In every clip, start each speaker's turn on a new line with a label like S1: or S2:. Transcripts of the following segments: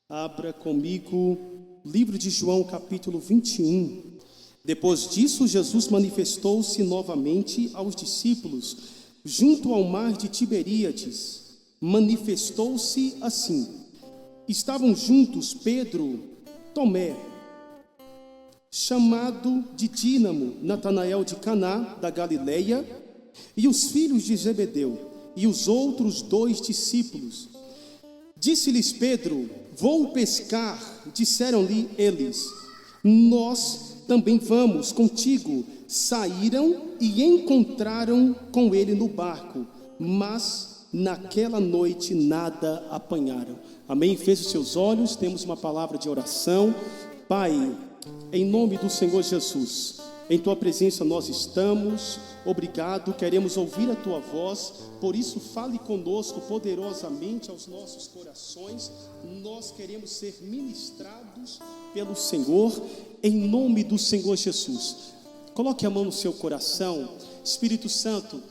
S1: Abra comigo o livro de João, capítulo 21. Depois disso, Jesus manifestou-se novamente aos discípulos, junto ao mar de Tiberíades. Manifestou-se assim. Estavam juntos Pedro, Tomé, chamado de Dínamo, Natanael de Caná, da Galileia, e os filhos de Zebedeu, e os outros 2 discípulos. Disse-lhes Pedro: vou pescar. Disseram-lhe eles: nós também vamos contigo. Saíram e encontraram com ele no barco, mas naquela noite nada apanharam. Amém? Feche os seus olhos, temos uma palavra de oração. Pai, em nome do Senhor Jesus, em Tua presença nós estamos. Obrigado, queremos ouvir a Tua voz. Por isso fale conosco poderosamente aos nossos corações. Nós queremos ser ministrados pelo Senhor, em nome do Senhor Jesus. Coloque a mão no seu coração. Espírito Santo,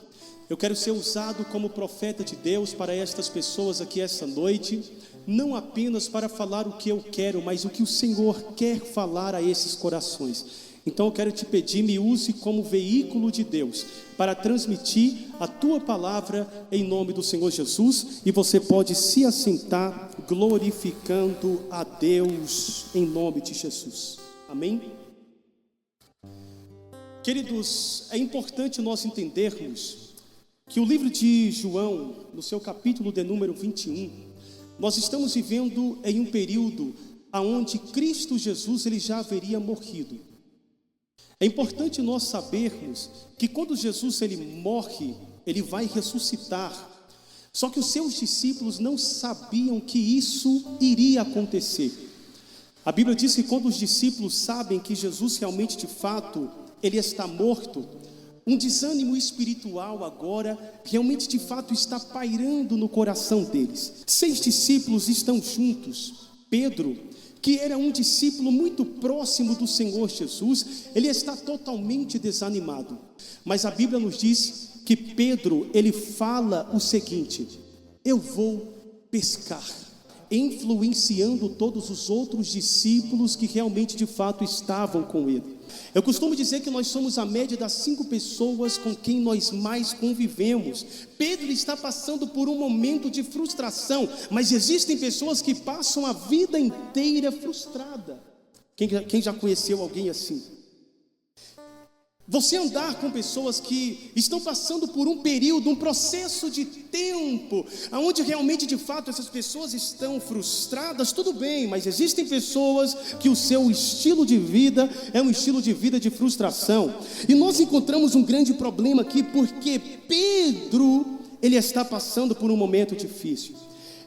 S1: eu quero ser usado como profeta de Deus para estas pessoas aqui esta noite, não apenas para falar o que eu quero, mas o que o Senhor quer falar a esses corações. Então eu quero te pedir, me use como veículo de Deus para transmitir a Tua palavra em nome do Senhor Jesus. E você pode se assentar glorificando a Deus em nome de Jesus. Amém? Queridos, é importante nós entendermos que o livro de João, no seu capítulo de número 21, nós estamos vivendo em um período onde Cristo Jesus ele já haveria morrido. É importante nós sabermos que quando Jesus ele morre, ele vai ressuscitar. Só que os seus discípulos não sabiam que isso iria acontecer. A Bíblia diz que quando os discípulos sabem que Jesus realmente de fato ele está morto, um desânimo espiritual agora realmente de fato está pairando no coração deles. 6 discípulos estão juntos. Pedro, que era um discípulo muito próximo do Senhor Jesus, ele está totalmente desanimado. Mas a Bíblia nos diz que Pedro, ele fala o seguinte: eu vou pescar, influenciando todos os outros discípulos que realmente de fato estavam com ele. Eu costumo dizer que nós somos a média das 5 pessoas com quem nós mais convivemos. Pedro está passando por um momento de frustração, mas existem pessoas que passam a vida inteira frustrada. Quem já conheceu alguém assim? Você andar com pessoas que estão passando por um período, um processo de tempo, onde realmente de fato essas pessoas estão frustradas, tudo bem, mas existem pessoas que o seu estilo de vida é um estilo de vida de frustração. E nós encontramos um grande problema aqui, porque Pedro, ele está passando por um momento difícil.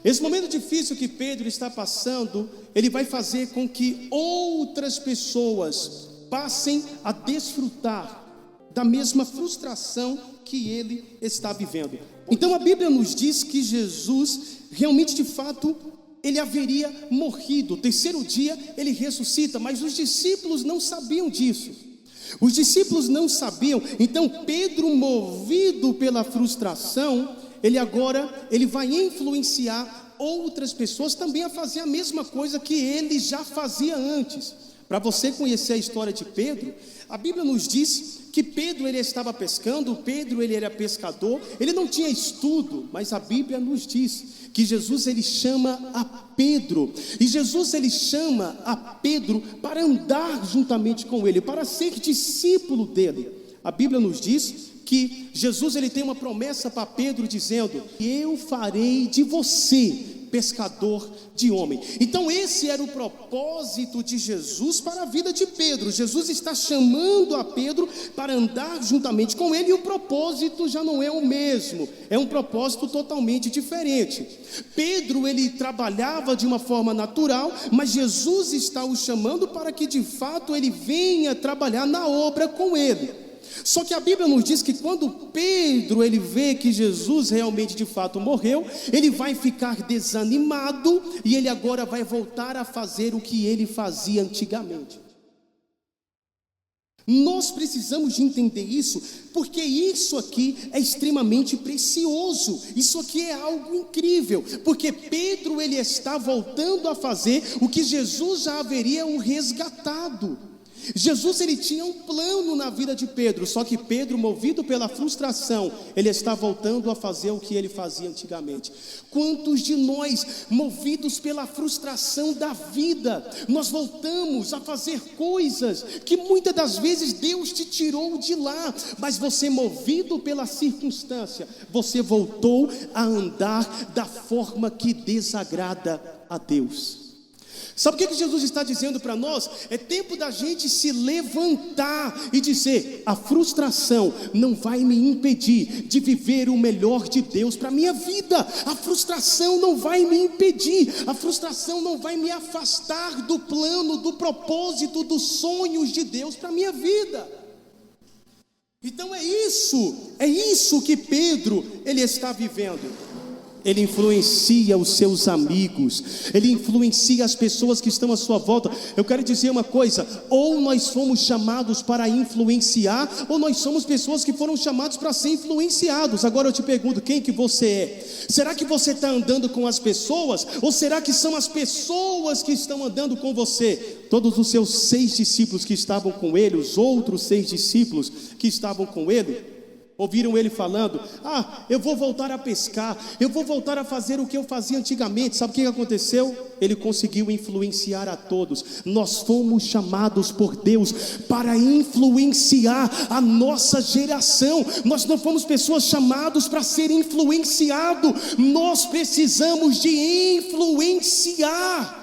S1: Esse momento difícil que Pedro está passando, ele vai fazer com que outras pessoas passem a desfrutar da mesma frustração que ele está vivendo. Então a Bíblia nos diz que Jesus realmente de fato ele haveria morrido. No 3º dia ele ressuscita, mas os discípulos não sabiam disso. Os discípulos não sabiam. Então Pedro, movido pela frustração, ele vai influenciar outras pessoas também a fazer a mesma coisa que ele já fazia antes. Para você conhecer a história de Pedro, a Bíblia nos diz que Pedro ele estava pescando. Pedro ele era pescador, ele não tinha estudo, mas a Bíblia nos diz que Jesus ele chama a Pedro, e Jesus ele chama a Pedro para andar juntamente com ele, para ser discípulo dele. A Bíblia nos diz que Jesus ele tem uma promessa para Pedro dizendo: eu farei de você pescador de homem. Então esse era o propósito de Jesus para a vida de Pedro. Jesus está chamando a Pedro para andar juntamente com ele, e o propósito já não é o mesmo, é um propósito totalmente diferente. Pedro ele trabalhava de uma forma natural, mas Jesus está o chamando para que de fato ele venha trabalhar na obra com ele. Só que a Bíblia nos diz que quando Pedro ele vê que Jesus realmente de fato morreu, ele vai ficar desanimado e ele agora vai voltar a fazer o que ele fazia antigamente. Nós precisamos de entender isso, porque isso aqui é extremamente precioso, isso aqui é algo incrível, porque Pedro ele está voltando a fazer o que Jesus já haveria o resgatado. Jesus ele tinha um plano na vida de Pedro, só que Pedro, movido pela frustração, ele está voltando a fazer o que ele fazia antigamente. Quantos de nós, movidos pela frustração da vida, nós voltamos a fazer coisas que muitas das vezes Deus te tirou de lá, mas você, movido pela circunstância, você voltou a andar da forma que desagrada a Deus. Sabe o que Jesus está dizendo para nós? É tempo da gente se levantar e dizer: a frustração não vai me impedir de viver o melhor de Deus para a minha vida. A frustração não vai me impedir, a frustração não vai me afastar do plano, do propósito, dos sonhos de Deus para a minha vida. Então é isso que Pedro ele está vivendo. Ele influencia os seus amigos, ele influencia as pessoas que estão à sua volta. Eu quero dizer uma coisa: ou nós fomos chamados para influenciar, ou nós somos pessoas que foram chamados para ser influenciados. Agora eu te pergunto, quem que você é? Será que você está andando com as pessoas, ou será que são as pessoas que estão andando com você? Todos os seus 6 discípulos que estavam com ele, os outros 6 discípulos que estavam com ele, ouviram ele falando: eu vou voltar a pescar, eu vou voltar a fazer o que eu fazia antigamente. Sabe o que aconteceu? Ele conseguiu influenciar a todos. Nós fomos chamados por Deus para influenciar a nossa geração. Nós não fomos pessoas chamadas para ser influenciado, nós precisamos de influenciar.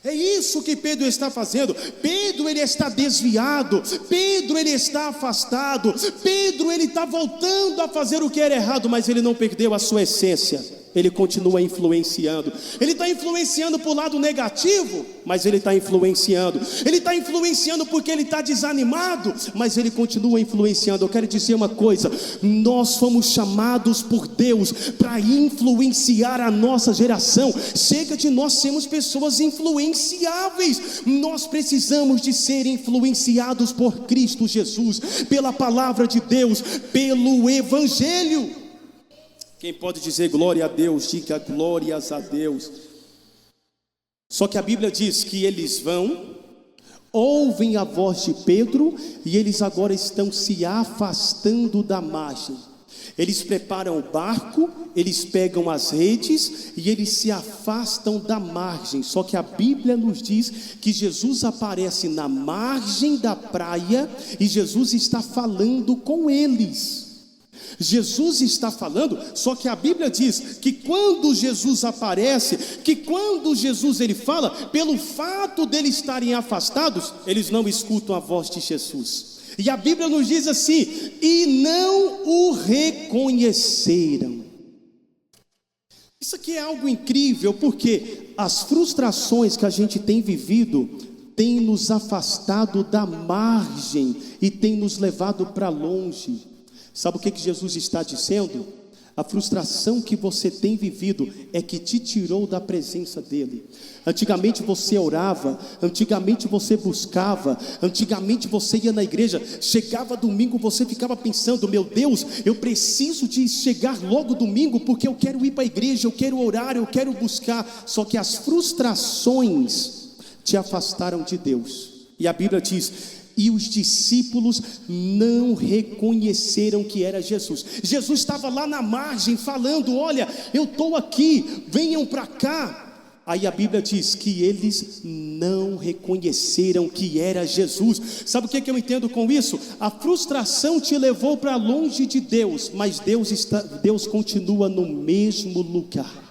S1: É isso que Pedro está fazendo. Pedro ele está desviado, Pedro ele está afastado, Pedro ele está voltando a fazer o que era errado, mas ele não perdeu a sua essência. Ele continua influenciando. Ele está influenciando para o lado negativo, mas ele está influenciando. Ele está influenciando porque ele está desanimado, mas ele continua influenciando. Eu quero dizer uma coisa: nós fomos chamados por Deus para influenciar a nossa geração. Chega de nós sermos pessoas influenciáveis. Nós precisamos de ser influenciados por Cristo Jesus, pela palavra de Deus, pelo Evangelho. Quem pode dizer glória a Deus, diga glórias a Deus. Só que a Bíblia diz que eles vão, ouvem a voz de Pedro, e eles agora estão se afastando da margem. Eles preparam o barco, eles pegam as redes e eles se afastam da margem. Só que a Bíblia nos diz que Jesus aparece na margem da praia e Jesus está falando com eles. Jesus está falando, só que a Bíblia diz que quando Jesus aparece, que quando Jesus ele fala, pelo fato deles estarem afastados, eles não escutam a voz de Jesus. E a Bíblia nos diz assim: e não o reconheceram. Isso aqui é algo incrível, porque as frustrações que a gente tem vivido têm nos afastado da margem e têm nos levado para longe. Sabe o que Jesus está dizendo? A frustração que você tem vivido é que te tirou da presença dele. Antigamente você orava, antigamente você buscava, antigamente você ia na igreja, chegava domingo, você ficava pensando: meu Deus, eu preciso de chegar logo domingo, porque eu quero ir para a igreja, eu quero orar, eu quero buscar. Só que as frustrações te afastaram de Deus. E a Bíblia diz: e os discípulos não reconheceram que era Jesus. Jesus estava lá na margem falando: olha, eu estou aqui, venham para cá. Aí a Bíblia diz que eles não reconheceram que era Jesus. Sabe o que eu entendo com isso? A frustração te levou para longe de Deus, mas Deus continua no mesmo lugar.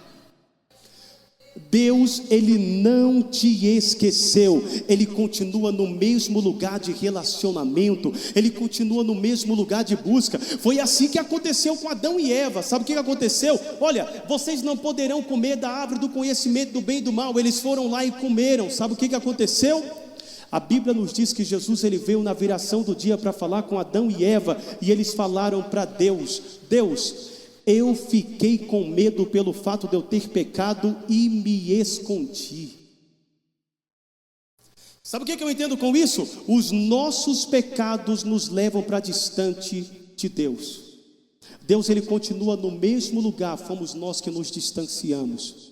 S1: Deus, ele não te esqueceu, ele continua no mesmo lugar de relacionamento, ele continua no mesmo lugar de busca. Foi assim que aconteceu com Adão e Eva. Sabe o que aconteceu? Olha, vocês não poderão comer da árvore do conhecimento do bem e do mal. Eles foram lá e comeram. Sabe o que aconteceu? A Bíblia nos diz que Jesus ele veio na viração do dia para falar com Adão e Eva, e eles falaram para Deus: Deus, eu fiquei com medo pelo fato de eu ter pecado e me escondi. Sabe o que eu entendo com isso? Os nossos pecados nos levam para distante de Deus. Deus, ele continua no mesmo lugar, fomos nós que nos distanciamos.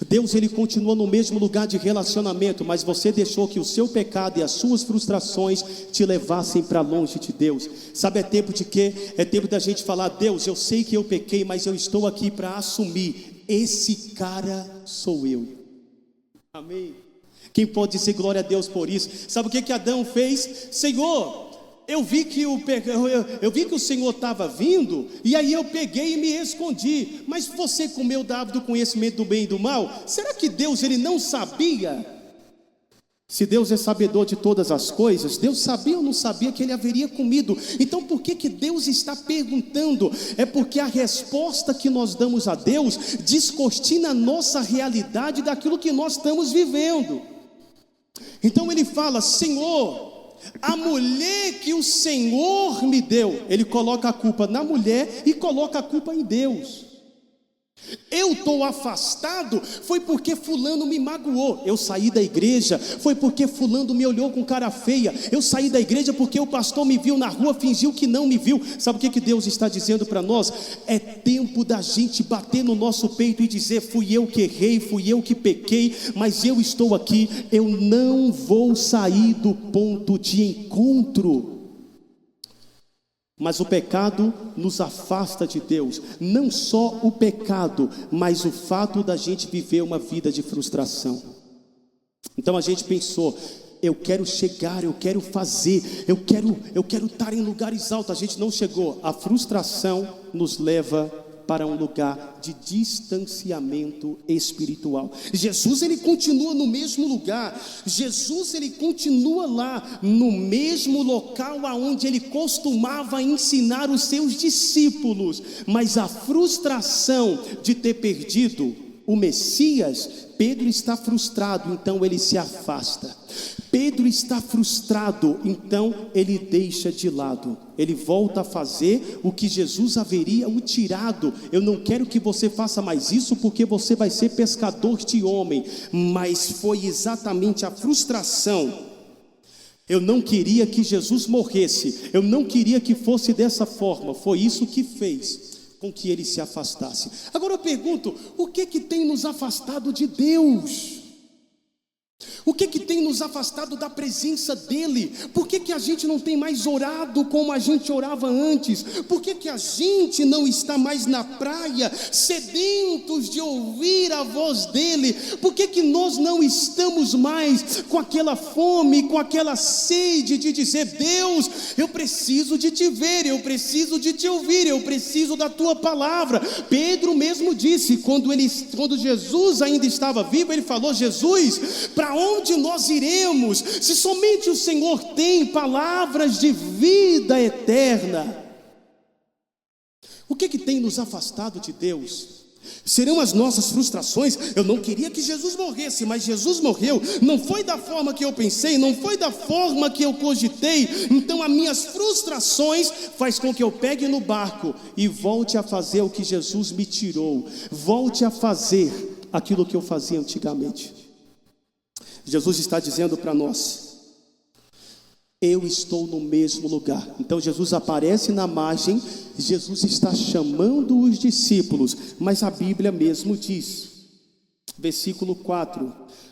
S1: Deus, ele continua no mesmo lugar de relacionamento, mas você deixou que o seu pecado e as suas frustrações te levassem para longe de Deus. Sabe, é tempo de quê? É tempo da gente falar: Deus, eu sei que eu pequei, mas eu estou aqui para assumir, esse cara sou eu. Amém? Quem pode dizer glória a Deus por isso? Sabe o que Adão fez? Senhor, eu vi que o Senhor estava vindo, e aí eu peguei e me escondi. Mas você comeu da árvore do conhecimento do bem e do mal? Será que Deus, ele não sabia? Se Deus é sabedor de todas as coisas, Deus sabia ou não sabia que ele haveria comido? Então por que Deus está perguntando? É porque a resposta que nós damos a Deus descortina a nossa realidade daquilo que nós estamos vivendo. Então ele fala: Senhor, a mulher que o Senhor me deu. Ele coloca a culpa na mulher e coloca a culpa em Deus. Eu estou afastado, foi porque fulano me magoou. Eu saí da igreja, foi porque fulano me olhou com cara feia. Eu saí da igreja porque o pastor me viu na rua, fingiu que não me viu. Sabe o que Deus está dizendo para nós? É tempo da gente bater no nosso peito e dizer: fui eu que errei, fui eu que pequei, mas eu estou aqui. Eu não vou sair do ponto de encontro. Mas o pecado nos afasta de Deus. Não só o pecado, mas o fato da gente viver uma vida de frustração. Então a gente pensou: eu quero chegar, eu quero fazer, eu quero estar em lugares altos. A gente não chegou. A frustração nos leva para um lugar de distanciamento espiritual. Jesus, ele continua no mesmo lugar. Jesus, ele continua lá no mesmo local aonde ele costumava ensinar os seus discípulos. Mas a frustração de ter perdido o Messias, Pedro está frustrado, então ele se afasta. Pedro está frustrado, então ele deixa de lado. Ele volta a fazer o que Jesus haveria o tirado. Eu não quero que você faça mais isso, porque você vai ser pescador de homem. Mas foi exatamente a frustração. Eu não queria que Jesus morresse, eu não queria que fosse dessa forma. Foi isso que fez com que ele se afastasse. Agora eu pergunto: o que tem nos afastado de Deus? O que tem nos afastado da presença dEle? Por que a gente não tem mais orado como a gente orava antes? Por que a gente não está mais na praia, sedentos de ouvir a voz dEle? Por que nós não estamos mais com aquela fome, com aquela sede de dizer: Deus, eu preciso de te ver, eu preciso de te ouvir, eu preciso da tua palavra? Pedro mesmo disse, quando Jesus ainda estava vivo, ele falou: Jesus, para onde nós iremos, se somente o Senhor tem palavras de vida eterna? O que tem nos afastado de Deus? Serão as nossas frustrações? Eu não queria que Jesus morresse, mas Jesus morreu. Não foi da forma que eu pensei, não foi da forma que eu cogitei. Então as minhas frustrações faz com que eu pegue no barco e volte a fazer o que Jesus me tirou. Volte a fazer aquilo que eu fazia antigamente. Jesus está dizendo para nós: eu estou no mesmo lugar. Então Jesus aparece na margem, Jesus está chamando os discípulos, mas a Bíblia mesmo diz, versículo 4: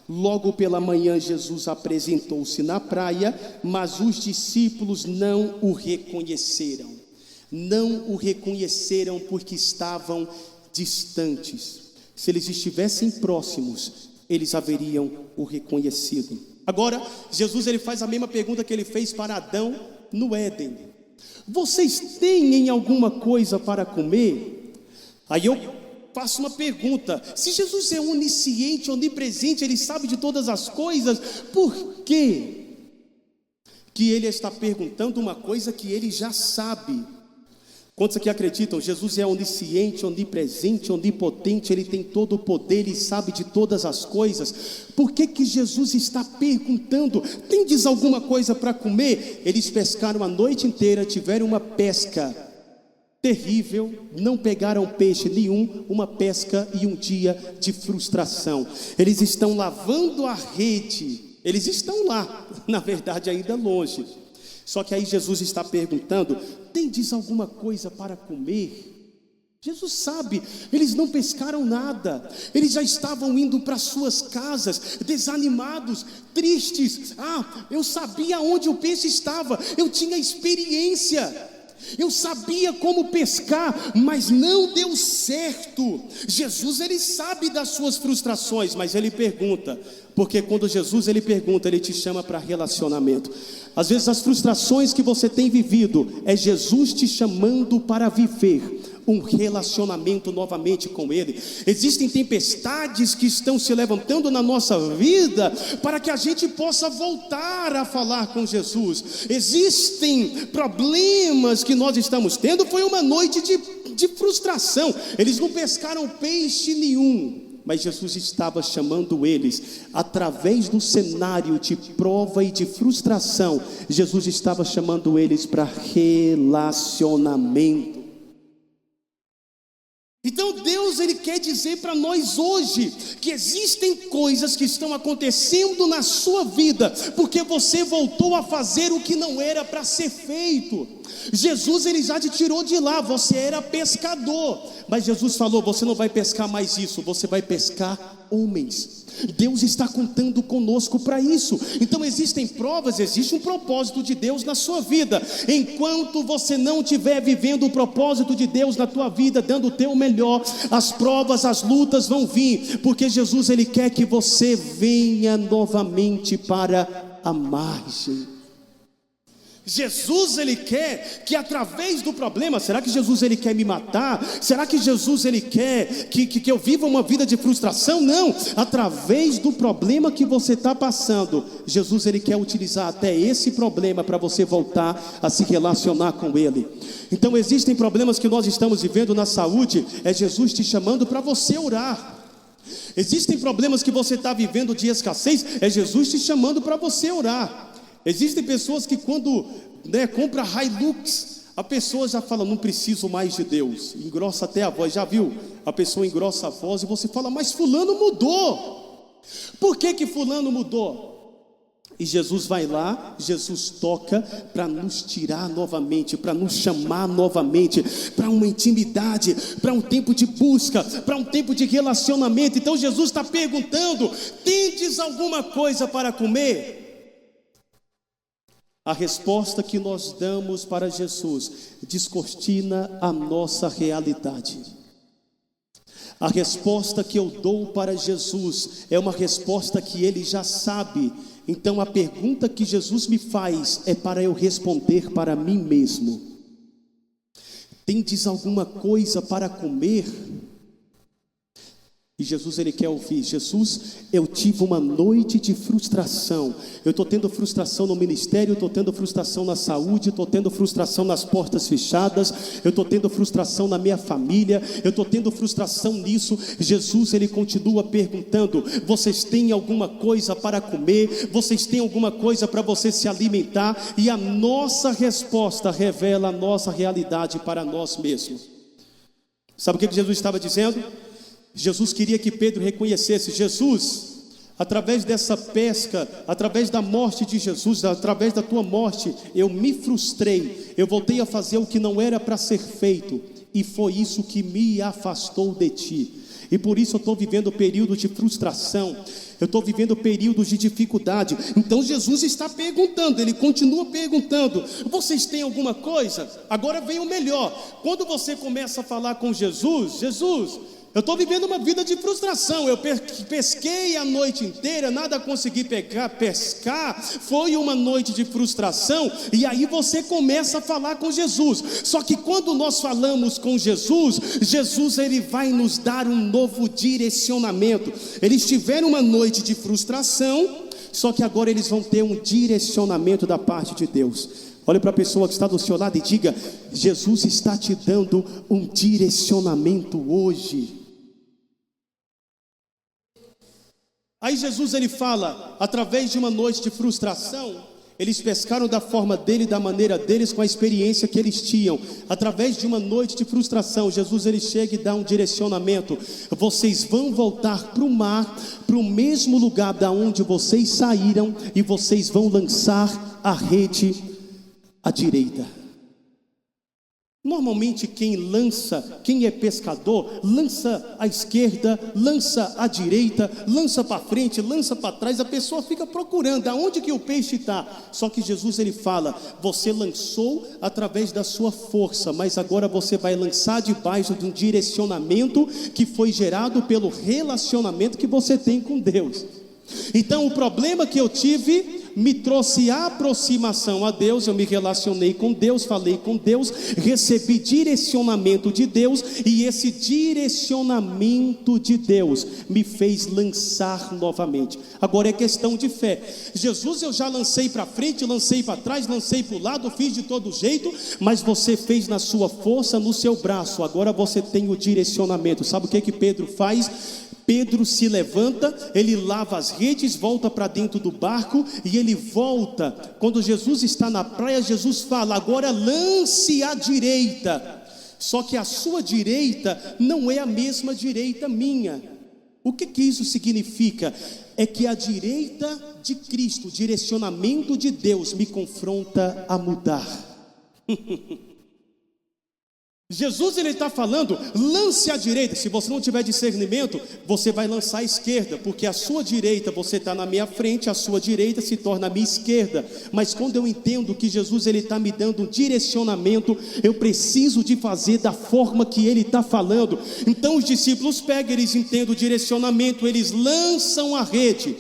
S1: logo pela manhã Jesus apresentou-se na praia, mas os discípulos não o reconheceram. Não o reconheceram porque estavam distantes. Se eles estivessem próximos, eles haveriam o reconhecido. Agora, Jesus, ele faz a mesma pergunta que ele fez para Adão no Éden: vocês têm alguma coisa para comer? Aí eu faço uma pergunta: se Jesus é onisciente, onipresente, ele sabe de todas as coisas, por que ele está perguntando uma coisa que ele já sabe? Quantos aqui acreditam? Jesus é onisciente, onipresente, onipotente, ele tem todo o poder, ele sabe de todas as coisas. Por que Jesus está perguntando: tendes alguma coisa para comer? Eles pescaram a noite inteira, tiveram uma pesca terrível, não pegaram peixe nenhum, uma pesca e um dia de frustração. Eles estão lavando a rede Eles estão lá, na verdade ainda longe. Só que aí Jesus está perguntando: tendes alguma coisa para comer? Jesus sabe, eles não pescaram nada, eles já estavam indo para suas casas, desanimados, tristes. Eu sabia onde o peixe estava, eu tinha experiência, eu sabia como pescar, mas não deu certo. Jesus, ele sabe das suas frustrações, mas ele pergunta, porque quando Jesus ele pergunta, ele te chama para relacionamento. Às vezes as frustrações que você tem vivido, é Jesus te chamando para viver um relacionamento novamente com Ele. Existem tempestades que estão se levantando na nossa vida, para que a gente possa voltar a falar com Jesus. Existem problemas que nós estamos tendo. Foi uma noite de frustração, eles não pescaram peixe nenhum, mas Jesus estava chamando eles, através do cenário de prova e de frustração, Jesus estava chamando eles para relacionamento. Então Deus, ele quer dizer para nós hoje, que existem coisas que estão acontecendo na sua vida, porque você voltou a fazer o que não era para ser feito. Jesus, ele já te tirou de lá, você era pescador, mas Jesus falou: você não vai pescar mais isso, você vai pescar homens. Deus está contando conosco para isso. Então existem provas, existe um propósito de Deus na sua vida. Enquanto você não estiver vivendo o propósito de Deus na tua vida, dando o teu melhor, as provas, as lutas vão vir, porque Jesus, ele quer que você venha novamente para a margem. Jesus, ele quer que através do problema, será que Jesus, ele quer me matar? Será que Jesus, ele quer que eu viva uma vida de frustração? Não, através do problema que você está passando, Jesus, ele quer utilizar até esse problema para você voltar a se relacionar com Ele. Então existem problemas que nós estamos vivendo na saúde, é Jesus te chamando para você orar. Existem problemas que você está vivendo de escassez, é Jesus te chamando para você orar. Existem pessoas que quando compra Hilux, a pessoa já fala: não preciso mais de Deus, engrossa até a voz. Já viu? A pessoa engrossa a voz e você fala: mas fulano mudou. Por que fulano mudou? E Jesus vai lá, Jesus toca para nos tirar novamente, para nos chamar novamente, para uma intimidade, para um tempo de busca, para um tempo de relacionamento. Então Jesus está perguntando: tendes alguma coisa para comer? A resposta que nós damos para Jesus descortina a nossa realidade. A resposta que eu dou para Jesus é uma resposta que Ele já sabe. Então a pergunta que Jesus me faz é para eu responder para mim mesmo: tendes alguma coisa para comer? E Jesus, ele quer ouvir: Jesus, eu tive uma noite de frustração, eu estou tendo frustração no ministério, eu estou tendo frustração na saúde, estou tendo frustração nas portas fechadas, eu estou tendo frustração na minha família, eu estou tendo frustração nisso. Jesus, ele continua perguntando: vocês têm alguma coisa para comer? Vocês têm alguma coisa para você se alimentar? E a nossa resposta revela a nossa realidade para nós mesmos. Sabe o que Jesus estava dizendo? Jesus queria que Pedro reconhecesse: Jesus, através dessa pesca, através da morte de Jesus, através da tua morte, eu me frustrei, eu voltei a fazer o que não era para ser feito, e foi isso que me afastou de ti. E por isso eu estou vivendo período de frustração, eu estou vivendo períodos de dificuldade. Então Jesus está perguntando, ele continua perguntando: vocês têm alguma coisa? Agora vem o melhor: quando você começa a falar com Jesus: Jesus, eu estou vivendo uma vida de frustração, eu pesquei a noite inteira, nada consegui pescar, foi uma noite de frustração. E aí você começa a falar com Jesus. Só que quando nós falamos com Jesus, Jesus, ele vai nos dar um novo direcionamento. Eles tiveram uma noite de frustração, só que agora eles vão ter um direcionamento da parte de Deus. Olhe para a pessoa que está do seu lado e diga: Jesus está te dando um direcionamento hoje. Aí Jesus, ele fala, através de uma noite de frustração, Eles pescaram da forma dele, da maneira deles, com a experiência que eles tinham. Através de uma noite de frustração, Jesus ele chega e dá um direcionamento: vocês vão voltar para o mar, para o mesmo lugar da onde vocês saíram, e vocês vão lançar a rede à direita. Normalmente quem é pescador, lança à esquerda, lança à direita, lança para frente, lança para trás. A pessoa fica procurando aonde que o peixe está. Só que Jesus ele fala: você lançou através da sua força, mas agora você vai lançar debaixo de um direcionamento que foi gerado pelo relacionamento que você tem com Deus. Então o problema que eu tive me trouxe aproximação a Deus. Eu me relacionei com Deus, falei com Deus, recebi direcionamento de Deus, e esse direcionamento de Deus me fez lançar novamente. Agora é questão de fé. Jesus, eu já lancei para frente, lancei para trás, lancei para o lado, fiz de todo jeito, mas você fez na sua força, no seu braço. Agora você tem o direcionamento. Sabe o que Pedro faz? Pedro se levanta, ele lava as redes, volta para dentro do barco, e ele volta. Quando Jesus está na praia, Jesus fala: agora lance à direita. Só que a sua direita não é a mesma direita minha. O que isso significa? É que a direita de Cristo, o direcionamento de Deus, me confronta a mudar. Jesus ele está falando: lance à direita. Se você não tiver discernimento, você vai lançar à esquerda, porque a sua direita, você está na minha frente, a sua direita se torna a minha esquerda. Mas quando eu entendo que Jesus ele está me dando um direcionamento, eu preciso de fazer da forma que ele está falando. Então os discípulos pegam, eles entendem o direcionamento, eles lançam a rede.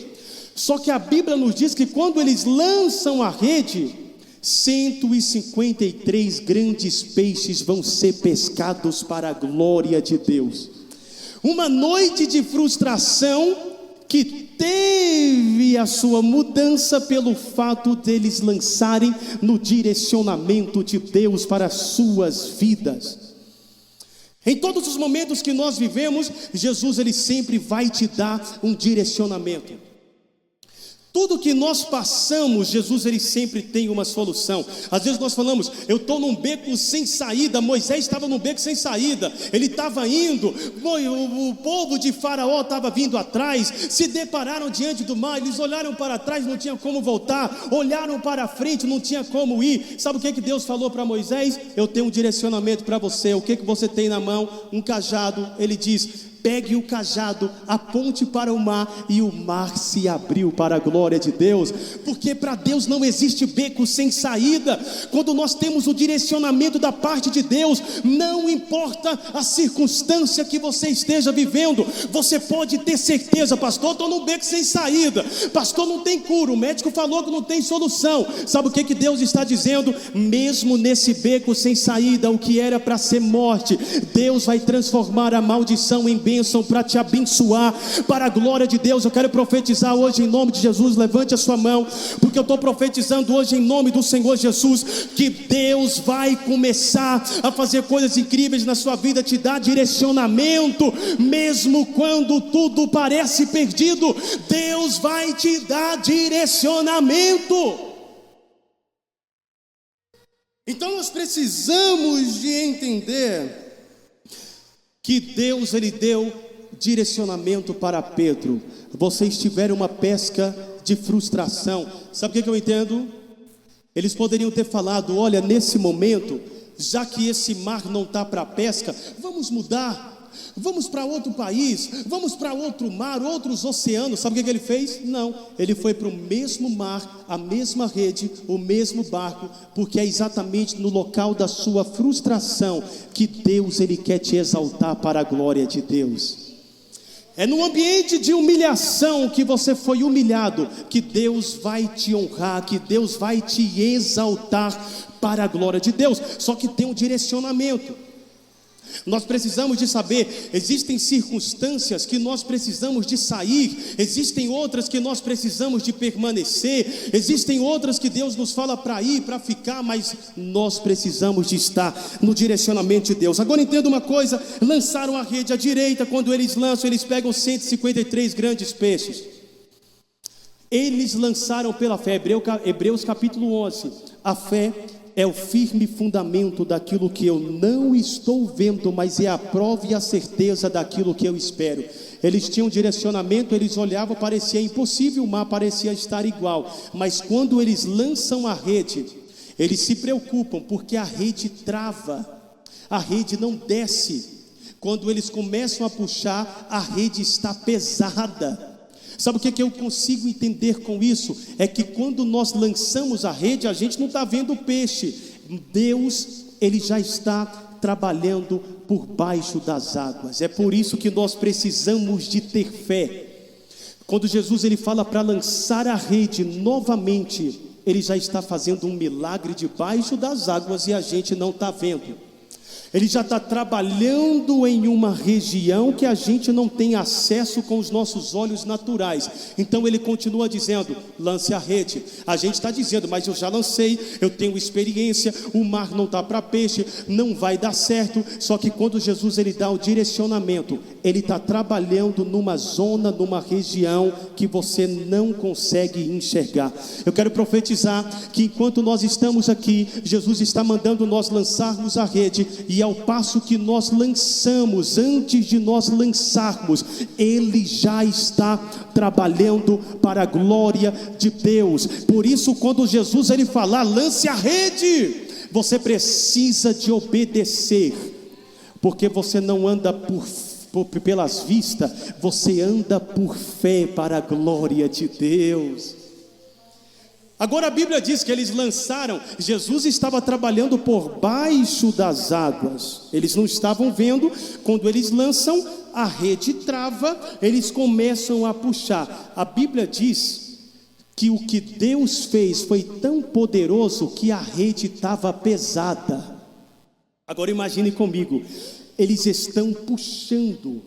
S1: Só que a Bíblia nos diz que quando eles lançam a rede, 153 grandes peixes vão ser pescados para a glória de Deus. Uma noite de frustração que teve a sua mudança pelo fato deles lançarem no direcionamento de Deus para as suas vidas. Em todos os momentos que nós vivemos, Jesus ele sempre vai te dar um direcionamento. Tudo que nós passamos, Jesus ele sempre tem uma solução. Às vezes nós falamos: eu estou num beco sem saída. Moisés estava num beco sem saída, ele estava indo, o povo de Faraó estava vindo atrás, se depararam diante do mar, eles olharam para trás, não tinha como voltar, olharam para frente, não tinha como ir. Sabe o que Deus falou para Moisés? Eu tenho um direcionamento para você. O que você tem na mão? Um cajado. Ele diz: pegue o cajado, aponte para o mar, e o mar se abriu para a glória de Deus. Porque para Deus não existe beco sem saída. Quando nós temos o direcionamento da parte de Deus, não importa a circunstância que você esteja vivendo, você pode ter certeza: pastor, estou num beco sem saída, pastor, não tem cura, o médico falou que não tem solução. Sabe o que Deus está dizendo? Mesmo nesse beco sem saída, o que era para ser morte, Deus vai transformar a maldição em bênção para te abençoar, para a glória de Deus. Eu quero profetizar hoje em nome de Jesus. Levante a sua mão, porque eu estou profetizando hoje em nome do Senhor Jesus, que Deus vai começar a fazer coisas incríveis na sua vida, te dar direcionamento, mesmo quando tudo parece perdido. Deus vai te dar direcionamento. Então nós precisamos de entender que Deus ele deu direcionamento para Pedro. Vocês tiveram uma pesca de frustração. Sabe o que eu entendo? Eles poderiam ter falado: olha, nesse momento, já que esse mar não está para pesca, vamos mudar. Vamos para outro país, vamos para outro mar, outros oceanos. Sabe o que ele fez? Não, ele foi para o mesmo mar, a mesma rede, o mesmo barco, porque é exatamente no local da sua frustração que Deus ele quer te exaltar para a glória de Deus. É no ambiente de humilhação que você foi humilhado que Deus vai te honrar, que Deus vai te exaltar para a glória de Deus. Só que tem um direcionamento. Nós precisamos de saber, existem circunstâncias que nós precisamos de sair, existem outras que nós precisamos de permanecer, existem outras que Deus nos fala para ir, para ficar, mas nós precisamos de estar no direcionamento de Deus. Agora entenda uma coisa: lançaram a rede à direita. Quando eles lançam, eles pegam 153 grandes peixes. Eles lançaram pela fé. Hebreus capítulo 11. A fé é o firme fundamento daquilo que eu não estou vendo, mas é a prova e a certeza daquilo que eu espero. Eles tinham direcionamento, eles olhavam, parecia impossível, o mar parecia estar igual. Mas quando eles lançam a rede, eles se preocupam, porque a rede trava, a rede não desce. Quando eles começam a puxar, a rede está pesada. Sabe o que eu consigo entender com isso? É que quando nós lançamos a rede, a gente não está vendo o peixe. Deus, Ele já está trabalhando por baixo das águas. É por isso que nós precisamos de ter fé. Quando Jesus ele fala para lançar a rede novamente, Ele já está fazendo um milagre debaixo das águas e a gente não está vendo. Ele já está trabalhando em uma região que a gente não tem acesso com os nossos olhos naturais. Então ele continua dizendo, lance a rede. A gente está dizendo, mas eu já lancei, eu tenho experiência, o mar não está para peixe, não vai dar certo. Só que quando Jesus ele dá o direcionamento, ele está trabalhando numa zona, numa região que você não consegue enxergar. Eu quero profetizar que enquanto nós estamos aqui, Jesus está mandando nós lançarmos a rede, e ao passo que nós lançamos, antes de nós lançarmos, Ele já está trabalhando para a glória de Deus. Por isso, quando Jesus ele falar, lance a rede, você precisa de obedecer, porque você não anda pelas vistas, você anda por fé para a glória de Deus. Agora a Bíblia diz que eles lançaram, Jesus estava trabalhando por baixo das águas, eles não estavam vendo. Quando eles lançam, a rede trava, eles começam a puxar. A Bíblia diz que o que Deus fez foi tão poderoso que a rede estava pesada. Agora imagine comigo, eles estão puxando,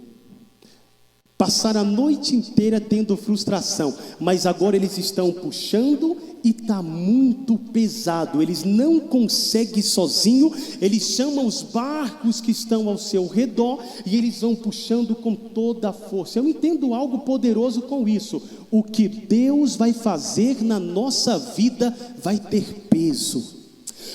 S1: passaram a noite inteira tendo frustração, mas agora eles estão puxando e está muito pesado, eles não conseguem sozinho, eles chamam os barcos que estão ao seu redor e eles vão puxando com toda a força. Eu entendo algo poderoso com isso. O que Deus vai fazer na nossa vida vai ter peso.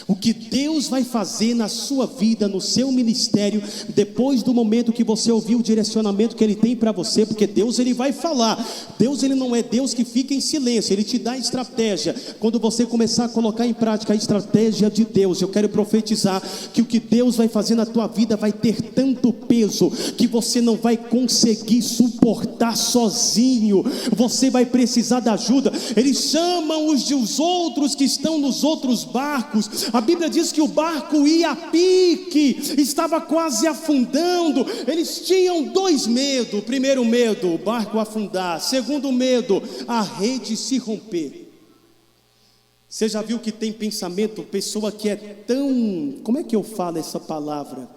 S1: O que Deus vai fazer na sua vida, no seu ministério, depois do momento que você ouviu o direcionamento que Ele tem para você, porque Deus ele vai falar. Deus ele não é Deus que fica em silêncio, Ele te dá estratégia. Quando você começar a colocar em prática a estratégia de Deus, eu quero profetizar que o que Deus vai fazer na tua vida vai ter tanto peso, que você não vai conseguir suportar sozinho, você vai precisar da ajuda. Eles chamam os outros que estão nos outros barcos. A Bíblia diz que o barco ia a pique, estava quase afundando. Eles tinham dois medos. O primeiro medo, o barco afundar. Segundo medo, a rede se romper. Você já viu que tem pensamento, pessoa que é tão... Como é que eu falo essa palavra?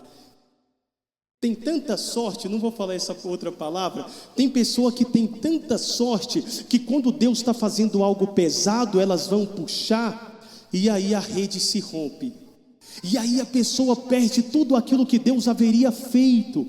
S1: Tem tanta sorte, não vou falar essa outra palavra. Tem pessoa que tem tanta sorte que quando Deus está fazendo algo pesado, elas vão puxar, e aí a rede se rompe, e aí a pessoa perde tudo aquilo que Deus haveria feito.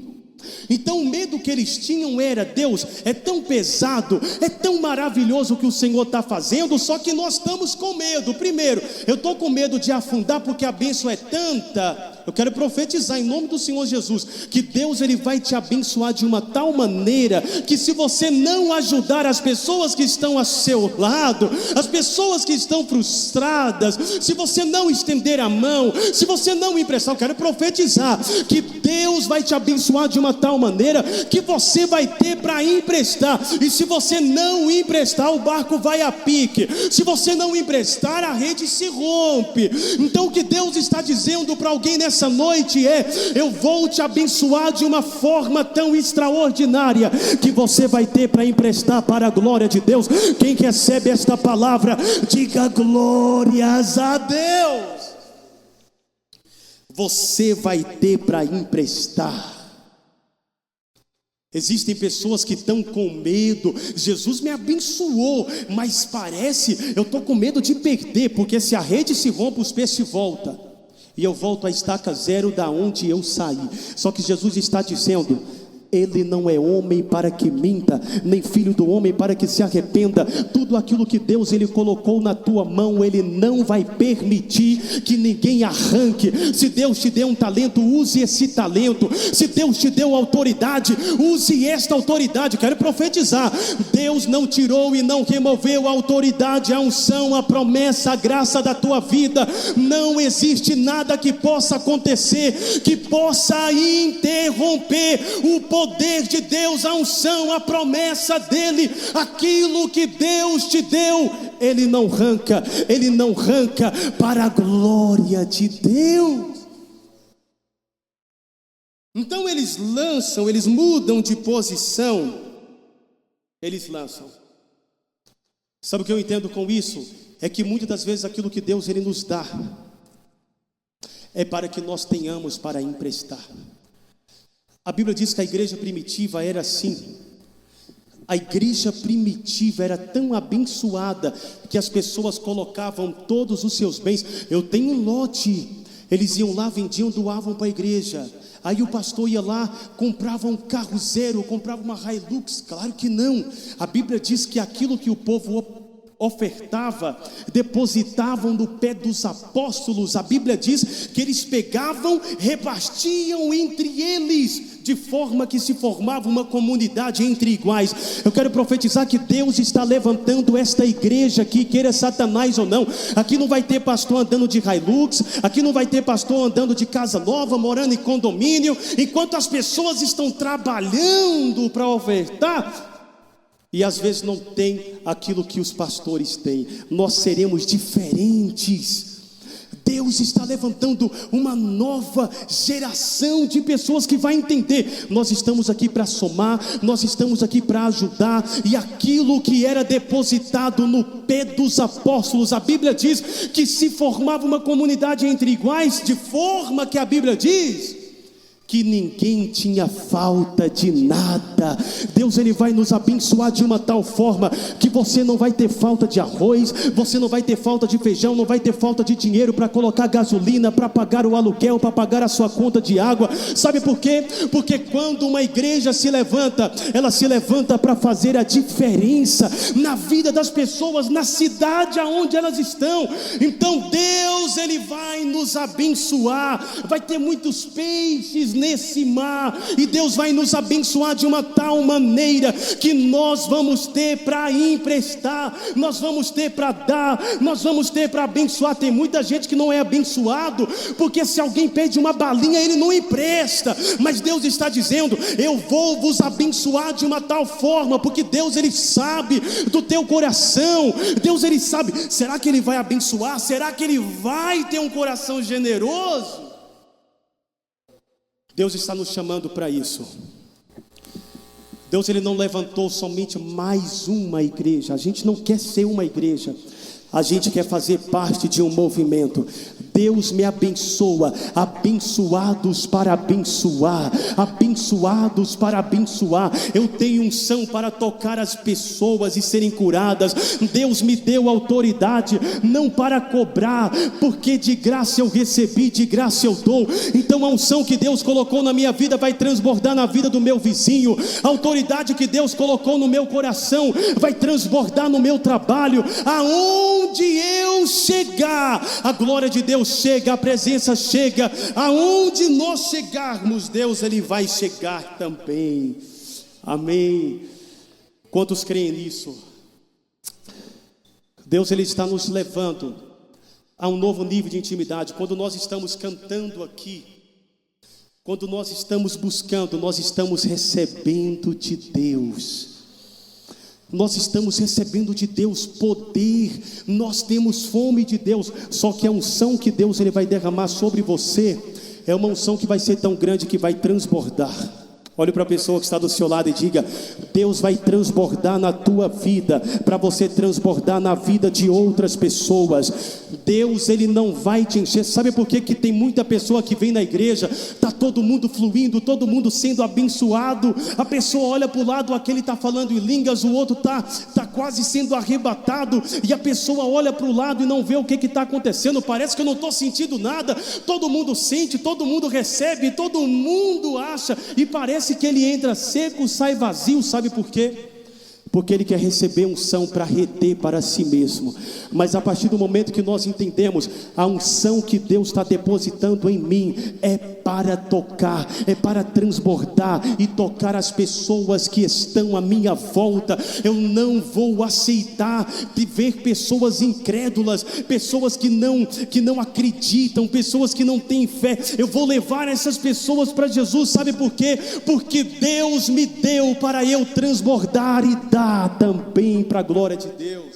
S1: Então o medo que eles tinham era: Deus, é tão pesado, é tão maravilhoso o que o Senhor está fazendo, só que nós estamos com medo. Primeiro, eu estou com medo de afundar porque a bênção é tanta. Eu quero profetizar em nome do Senhor Jesus, que Deus ele vai te abençoar de uma tal maneira, que se você não ajudar as pessoas que estão ao seu lado, as pessoas que estão frustradas, se você não estender a mão, se você não emprestar, eu quero profetizar que Deus vai te abençoar de uma tal maneira, que você vai ter para emprestar. E se você não emprestar, o barco vai a pique. Se você não emprestar, a rede se rompe. Então o que Deus está dizendo para alguém nessa noite é: eu vou te abençoar de uma forma tão extraordinária, que você vai ter para emprestar para a glória de Deus. Quem recebe esta palavra, diga glórias a Deus. Você vai ter para emprestar. Existem pessoas que estão com medo. Jesus me abençoou, mas parece, eu estou com medo de perder, porque se a rede se rompe, os peixes voltam, e eu volto à estaca zero da onde eu saí. Só que Jesus está dizendo: Ele não é homem para que minta, nem filho do homem para que se arrependa. Tudo aquilo que Deus ele colocou na tua mão, Ele não vai permitir que ninguém arranque. Se Deus te deu um talento, use esse talento. Se Deus te deu autoridade, use esta autoridade. Quero profetizar: Deus não tirou e não removeu a autoridade, a unção, a promessa, a graça da tua vida. Não existe nada que possa acontecer, que possa interromper o poder de Deus, a unção, a promessa dEle. Aquilo que Deus te deu, Ele não arranca para a glória de Deus. Então eles mudam de posição, eles lançam. Sabe o que eu entendo com isso? É que muitas das vezes aquilo que Deus ele nos dá é para que nós tenhamos para emprestar. A Bíblia diz que a igreja primitiva era assim. A igreja primitiva era tão abençoada que as pessoas colocavam todos os seus bens. Eu tenho um lote. Eles iam lá, vendiam, doavam para a igreja. Aí o pastor ia lá, comprava um carro zero, comprava uma Hilux. Claro que não. A Bíblia diz que aquilo que o povo ofertava, depositavam no pé dos apóstolos. A Bíblia diz que eles pegavam, repartiam entre eles, de forma que se formava uma comunidade entre iguais. Eu quero profetizar que Deus está levantando esta igreja aqui, queira Satanás ou não. Aqui não vai ter pastor andando de Hilux, aqui não vai ter pastor andando de casa nova, morando em condomínio, enquanto as pessoas estão trabalhando para ofertar, e às vezes não tem aquilo que os pastores têm. Nós seremos diferentes. Deus está levantando uma nova geração de pessoas que vai entender: nós estamos aqui para somar, nós estamos aqui para ajudar. E aquilo que era depositado no pé dos apóstolos, a Bíblia diz que se formava uma comunidade entre iguais, de forma que a Bíblia diz que ninguém tinha falta de nada. Deus ele vai nos abençoar de uma tal forma que você não vai ter falta de arroz, você não vai ter falta de feijão, não vai ter falta de dinheiro para colocar gasolina, para pagar o aluguel, para pagar a sua conta de água. Sabe por quê? Porque quando uma igreja se levanta, ela se levanta para fazer a diferença na vida das pessoas, na cidade aonde elas estão. Então Deus ele vai nos abençoar, vai ter muitos peixes nesse mar, e Deus vai nos abençoar de uma tal maneira que nós vamos ter para emprestar, nós vamos ter para dar, nós vamos ter para abençoar. Tem muita gente que não é abençoado, porque se alguém pede uma balinha, ele não empresta. Mas Deus está dizendo: eu vou vos abençoar de uma tal forma, porque Deus ele sabe do teu coração. Deus ele sabe, será que ele vai abençoar? Será que ele vai ter um coração generoso? Deus está nos chamando para isso. Deus ele não levantou somente mais uma igreja. A gente não quer ser uma igreja, a gente quer fazer parte de um movimento. Deus me abençoa, abençoados para abençoar, abençoados para abençoar. Eu tenho unção para tocar as pessoas e serem curadas. Deus me deu autoridade, não para cobrar, porque de graça eu recebi, de graça eu dou. Então a unção que Deus colocou na minha vida vai transbordar na vida do meu vizinho. A autoridade que Deus colocou no meu coração vai transbordar no meu trabalho. Aonde eu chegar, a glória de Deus chega, a presença chega. Aonde nós chegarmos, Deus ele vai chegar também. Amém. Quantos creem nisso? Deus ele está nos levando a um novo nível de intimidade. Quando nós estamos cantando aqui, quando nós estamos buscando, nós estamos recebendo de Deus. Nós estamos recebendo de Deus poder, nós temos fome de Deus. Só que a unção que Deus ele vai derramar sobre você é uma unção que vai ser tão grande que vai transbordar. Olhe para a pessoa que está do seu lado e diga: Deus vai transbordar na tua vida, para você transbordar na vida de outras pessoas. Deus ele não vai te encher. Sabe por que tem muita pessoa que vem na igreja, está todo mundo fluindo, todo mundo sendo abençoado, a pessoa olha para o lado, aquele está falando em línguas, o outro está quase sendo arrebatado, e a pessoa olha para o lado e não vê o que está acontecendo. Parece que eu não estou sentindo nada. Todo mundo sente, todo mundo recebe, todo mundo acha, e parece parece que ele entra seco, sai vazio, sabe por quê? Porque ele quer receber unção para reter para si mesmo. Mas a partir do momento que nós entendemos, a unção que Deus está depositando em mim é para tocar, é para transbordar e tocar as pessoas que estão à minha volta. Eu não vou aceitar de ver pessoas incrédulas, pessoas que não acreditam, pessoas que não têm fé. Eu vou levar essas pessoas para Jesus, sabe por quê? Porque Deus me deu para eu transbordar e dar também para a glória de Deus.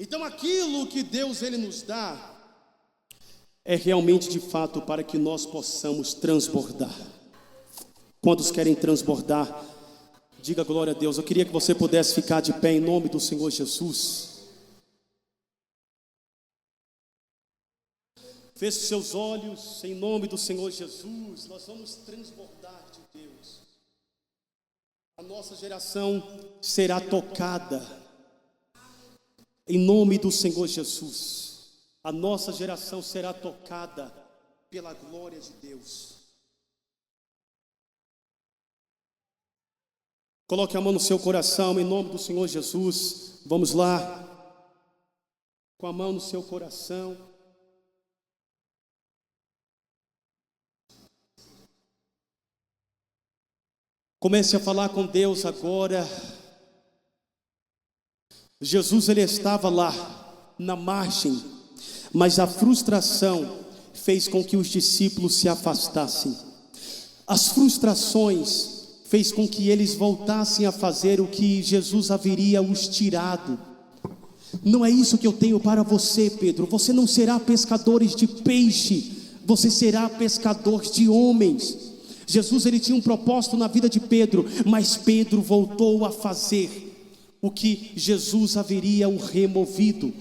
S1: Então aquilo que Deus ele nos dá é realmente de fato para que nós possamos transbordar. Quantos querem transbordar? Diga glória a Deus. Eu queria que você pudesse ficar de pé em nome do Senhor Jesus. Feche seus olhos em nome do Senhor Jesus. Nós vamos transbordar de Deus. A nossa geração será tocada em nome do Senhor Jesus. A nossa geração será tocada pela glória de Deus. Coloque a mão no seu coração em nome do Senhor Jesus. Vamos lá. Com a mão no seu coração. Comece a falar com Deus agora. Jesus ele estava lá na margem, mas a frustração fez com que os discípulos se afastassem. As frustrações fez com que eles voltassem a fazer o que Jesus haveria os tirado. Não é isso que eu tenho para você, Pedro. Você não será pescador de peixe, você será pescador de homens. Jesus ele tinha um propósito na vida de Pedro, mas Pedro voltou a fazer o que Jesus haveria o removido.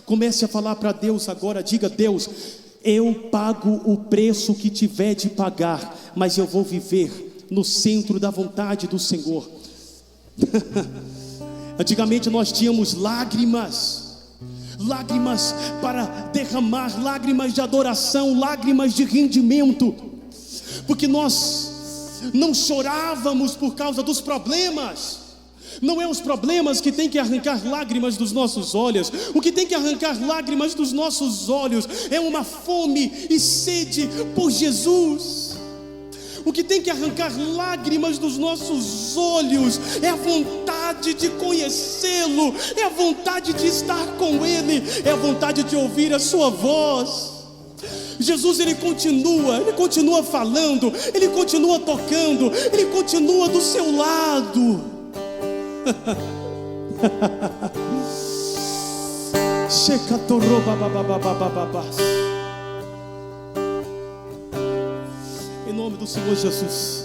S1: Comece a falar para Deus agora. Diga: Deus, eu pago o preço que tiver de pagar, mas eu vou viver no centro da vontade do Senhor. Antigamente nós tínhamos lágrimas para derramar, lágrimas de adoração, lágrimas de rendimento, porque nós não chorávamos por causa dos problemas. Não é os problemas que tem que arrancar lágrimas dos nossos olhos. O que tem que arrancar lágrimas dos nossos olhos é uma fome e sede por Jesus. O que tem que arrancar lágrimas dos nossos olhos é a vontade de conhecê-lo, é a vontade de estar com Ele, é a vontade de ouvir a sua voz. Jesus ele continua falando, ele continua tocando, ele continua do seu lado. Em nome do Senhor Jesus,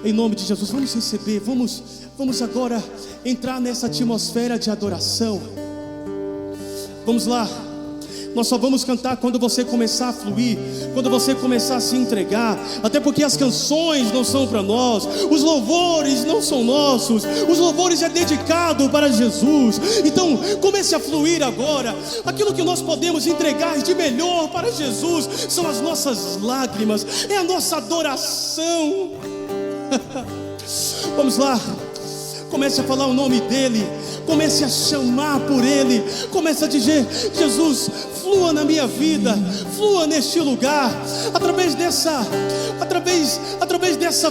S1: em nome de Jesus, vamos receber, vamos agora entrar nessa atmosfera de adoração. Vamos lá. Nós só vamos cantar quando você começar a fluir, quando você começar a se entregar. Até porque as canções não são para nós, os louvores não são nossos, os louvores é dedicado para Jesus. Então comece a fluir agora. Aquilo que nós podemos entregar de melhor para Jesus são as nossas lágrimas, é a nossa adoração. Vamos lá. Comece a falar o nome dEle, comece a chamar por Ele, comece a dizer: Jesus, flua na minha vida, flua neste lugar, através dessa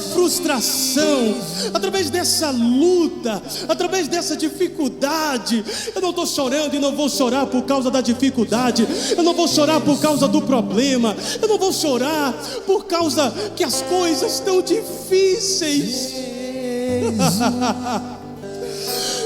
S1: frustração, através dessa luta, através dessa dificuldade. Eu não estou chorando e não vou chorar por causa da dificuldade, eu não vou chorar por causa do problema, eu não vou chorar por causa que as coisas estão difíceis.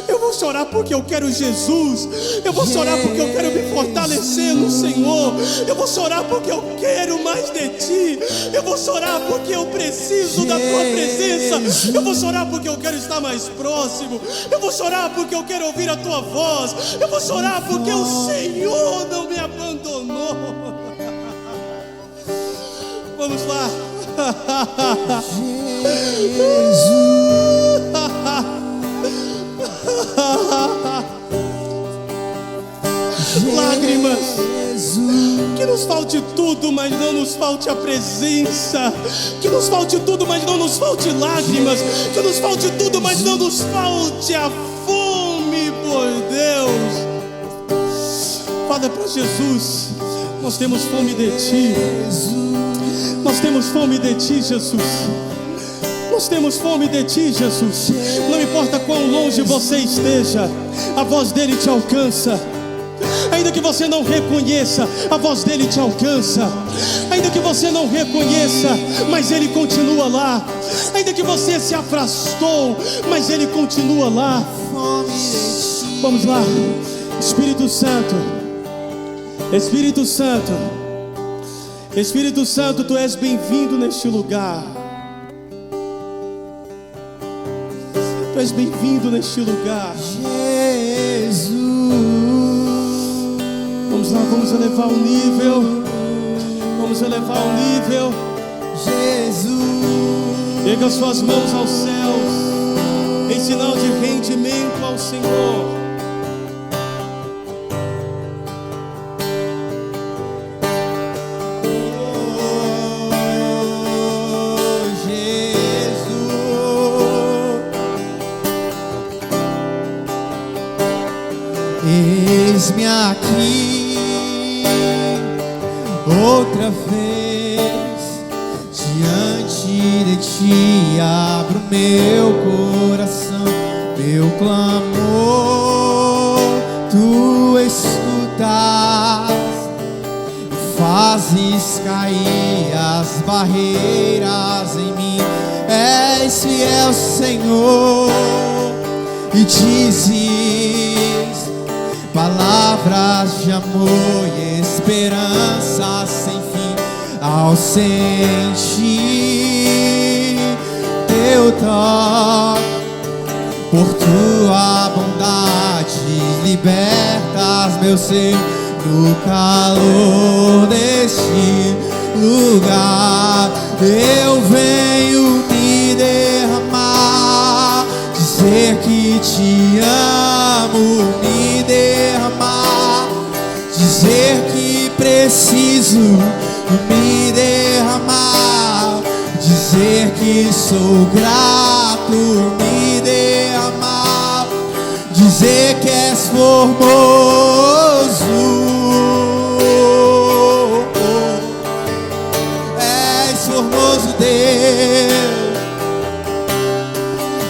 S1: Eu vou chorar porque eu quero Jesus. Eu vou chorar porque eu quero me fortalecer no Senhor. Eu vou chorar porque eu quero mais de Ti. Eu vou chorar porque eu preciso da Tua presença. Eu vou chorar porque eu quero estar mais próximo. Eu vou chorar porque eu quero ouvir a Tua voz. Eu vou chorar porque o Senhor não me abandonou. Vamos lá. Jesus. lágrimas. Que nos falte tudo, mas não nos falte a presença. Que nos falte tudo, mas não nos falte lágrimas. Que nos falte tudo, mas não nos falte a fome por Deus. Fala para Jesus: nós temos fome de Ti. Nós temos fome de Ti, Jesus. Nós temos fome de Ti, Jesus. Não importa quão longe você esteja, a voz dEle te alcança. Ainda que você não reconheça, a voz dEle te alcança. Ainda que você não reconheça, mas Ele continua lá. Ainda que você se afastou, mas Ele continua lá. Vamos lá. Espírito Santo, Espírito Santo, Espírito Santo, Tu és bem-vindo neste lugar. Tu és bem-vindo neste lugar.
S2: Jesus.
S1: Vamos lá, vamos elevar o nível. Vamos elevar o nível.
S2: Jesus.
S1: Pega suas mãos aos céus em sinal de rendimento ao Senhor.
S2: Eis-me aqui outra vez diante de Ti, abro meu coração, meu clamor, Tu escutas e fazes cair as barreiras em mim. És fiel, Senhor, e dizes palavras de amor e esperança sem fim. Ao sentir Teu toque, por Tua bondade libertas meu ser. No calor deste lugar eu venho me derramar, dizer que Te amo, me derramar, dizer que preciso me derramar, dizer que sou grato, me derramar, dizer que és formoso, és formoso, Deus.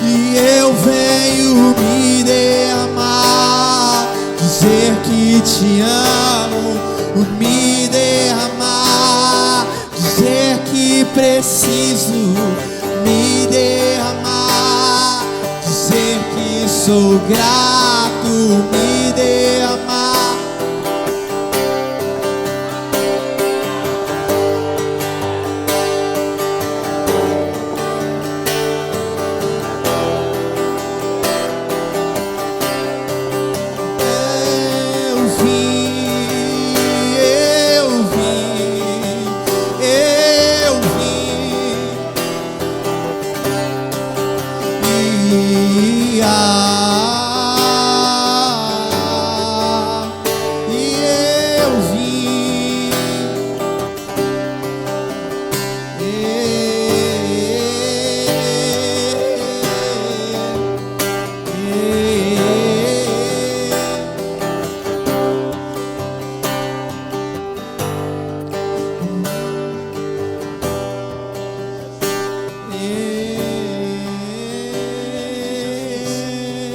S2: E eu venho me derramar, dizer que Te amo, me derramar, dizer que preciso me derramar, dizer que sou grato, me derramar.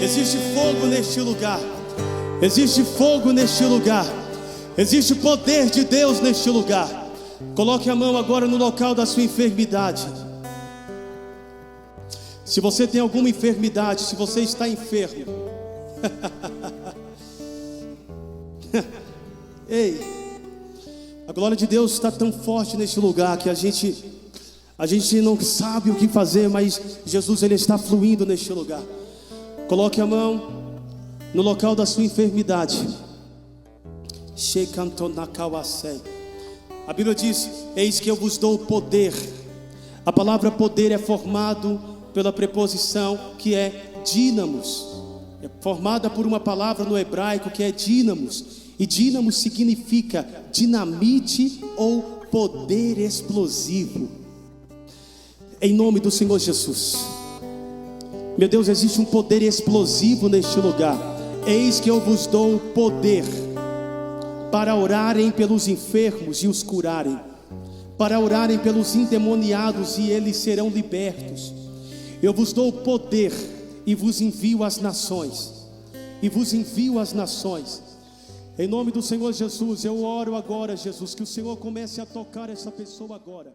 S1: Existe fogo neste lugar. Existe fogo neste lugar. Existe poder de Deus neste lugar. Coloque a mão agora no local da sua enfermidade. Se você tem alguma enfermidade, se você está enfermo, ei, a glória de Deus está tão forte neste lugar que a gente não sabe o que fazer, mas Jesus, Ele está fluindo neste lugar. Coloque a mão no local da sua enfermidade. A Bíblia diz: eis que eu vos dou poder. A palavra poder é formado pela preposição que é dínamos. É formada por uma palavra no hebraico que é dínamos. E dínamo significa dinamite ou poder explosivo. Em nome do Senhor Jesus. Meu Deus, existe um poder explosivo neste lugar. Eis que eu vos dou poder para orarem pelos enfermos e os curarem, para orarem pelos endemoniados e eles serão libertos. Eu vos dou poder e vos envio às nações. E vos envio às nações. Em nome do Senhor Jesus, eu oro agora, Jesus, que o Senhor comece a tocar essa pessoa agora.